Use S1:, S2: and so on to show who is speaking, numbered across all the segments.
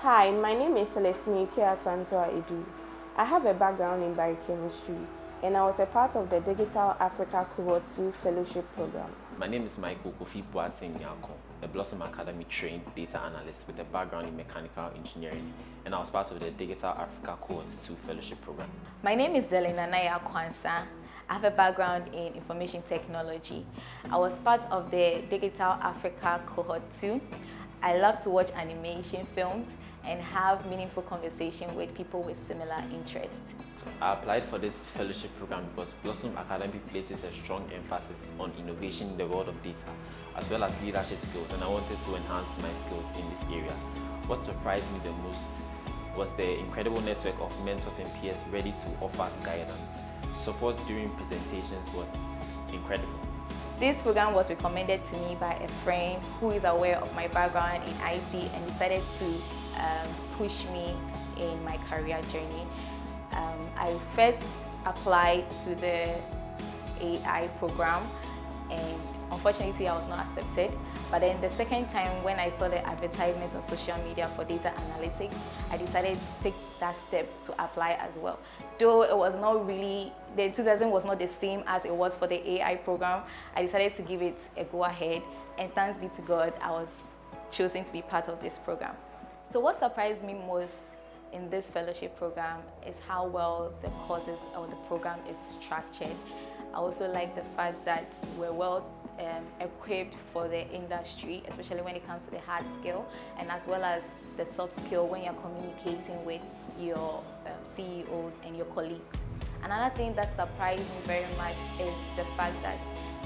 S1: Hi, my name is Celestine Santoa Edu. I have a background in biochemistry and I was a part of the Digital Africa Cohort 2 Fellowship Program.
S2: My name is Michael Kofi Boateng Nyako, a Blossom Academy trained data analyst with a background in mechanical engineering, and I was part of the Digital Africa Cohort 2 Fellowship Program.
S3: My name is Delina Naya Kwansa. I have a background in information technology. I was part of the Digital Africa Cohort 2. I love to watch animation films and have meaningful conversation with people with similar interests.
S2: I applied for this fellowship program because Blossom Academy places a strong emphasis on innovation in the world of data, as well as leadership skills, and I wanted to enhance my skills in this area. What surprised me the most was the incredible network of mentors and peers ready to offer guidance. Support during presentations was incredible.
S3: This program was recommended to me by a friend who is aware of my background in IT and decided to push me in my career journey. I first applied to the AI program and unfortunately I was not accepted. But then the second time when I saw the advertisement on social media for data analytics, I decided to take that step to apply as well. Though it was not really, the enthusiasm was not the same as it was for the AI program, I decided to give it a go ahead, and thanks be to God, I was chosen to be part of this program. So what surprised me most in this fellowship program is how well the courses or the program is structured. I also like the fact that we're well equipped for the industry, especially when it comes to the hard skill, and as well as the soft skill when you're communicating with your CEOs and your colleagues. Another thing that surprised me very much is the fact that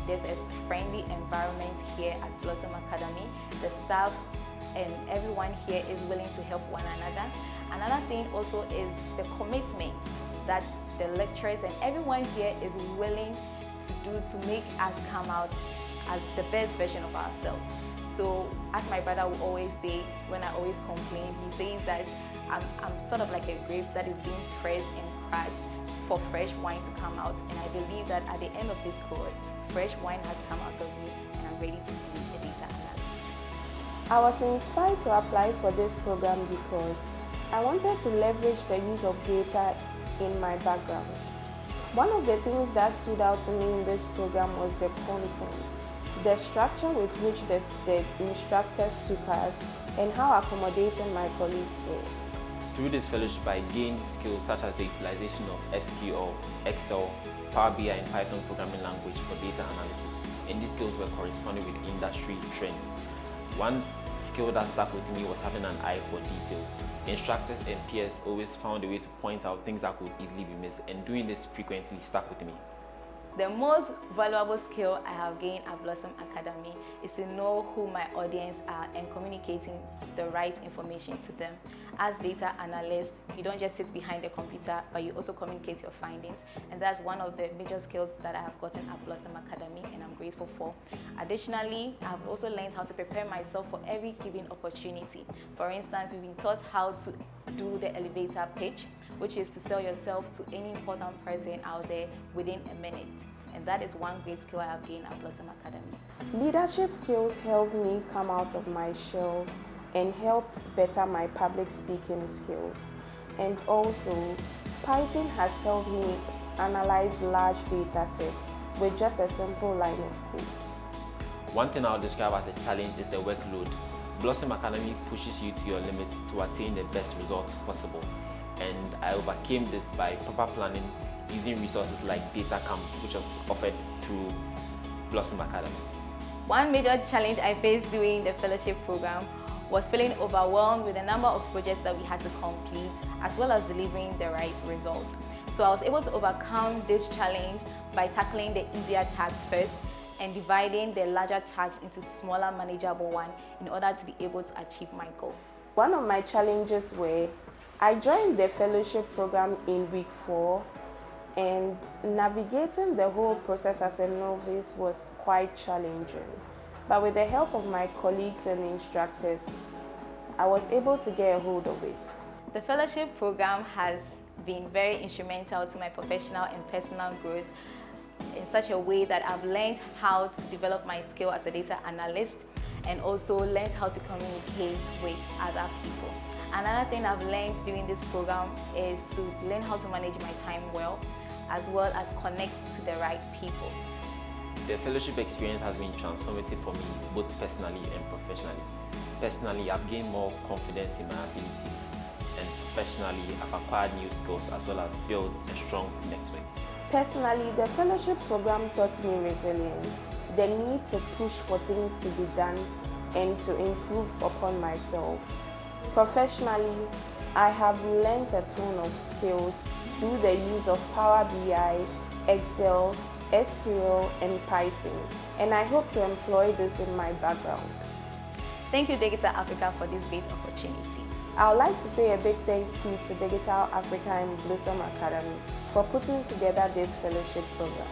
S3: there's a friendly environment here at Blossom Academy. The staff and everyone here is willing to help one another. Another thing also is the commitment that the lecturers and everyone here is willing to do to make us come out as the best version of ourselves. So as my brother will always say, when I always complain, he says that I'm sort of like a grape that is being pressed and crushed for fresh wine to come out. And I believe that at the end of this course, fresh wine has come out of me and I'm ready to be a data analyst.
S1: I was inspired to apply for this program because I wanted to leverage the use of data in my background. One of the things that stood out to me in this program was the content, the structure with which the instructors took us, and how accommodating my colleagues were.
S2: Through this fellowship, I gained skills such as the utilization of SQL, Excel, Power BI, and Python programming language for data analysis, and these skills were corresponding with industry trends. One skill that stuck with me was having an eye for detail. Instructors and peers always found a way to point out things that could easily be missed, and doing this frequently stuck with me.
S3: The most valuable skill I have gained at Blossom Academy is to know who my audience are and communicating the right information to them. As data analysts, you don't just sit behind the computer, but you also communicate your findings, and that's one of the major skills that I have gotten at Blossom Academy, and I'm grateful for. Additionally, I have also learned how to prepare myself for every given opportunity. For instance, we've been taught how to do the elevator pitch, which is to sell yourself to any important person out there within a minute. And that is one great skill I have gained at Blossom Academy.
S1: Leadership skills helped me come out of my shell and help better my public speaking skills. And also, Python has helped me analyze large data sets with just a simple line of code.
S2: One thing I'll describe as a challenge is the workload. Blossom Academy pushes you to your limits to attain the best results possible. And I overcame this by proper planning, using resources like Data Camp, which was offered through Blossom Academy.
S3: One major challenge I faced during the fellowship program was feeling overwhelmed with the number of projects that we had to complete, as well as delivering the right result. So I was able to overcome this challenge by tackling the easier tasks first and dividing the larger tasks into smaller manageable ones in order to be able to achieve my goal.
S1: One of my challenges were I joined the fellowship program in week 4, and navigating the whole process as a novice was quite challenging. But with the help of my colleagues and instructors, I was able to get a hold of it.
S3: The fellowship program has been very instrumental to my professional and personal growth in such a way that I've learned how to develop my skill as a data analyst and also learned how to communicate with other people. Another thing I've learned during this program is to learn how to manage my time well, as well as connect to the right people.
S2: The fellowship experience has been transformative for me, both personally and professionally. Personally, I've gained more confidence in my abilities, and professionally, I've acquired new skills as well as built a strong network.
S1: Personally, the fellowship program taught me resilience, the need to push for things to be done and to improve upon myself. Professionally, I have learned a ton of skills through the use of Power BI, Excel, SQL, and Python, and I hope to employ this in my background.
S3: Thank you, Digital Africa, for this great opportunity.
S1: I would like to say a big thank you to Digital Africa and Blossom Academy for putting together this fellowship program.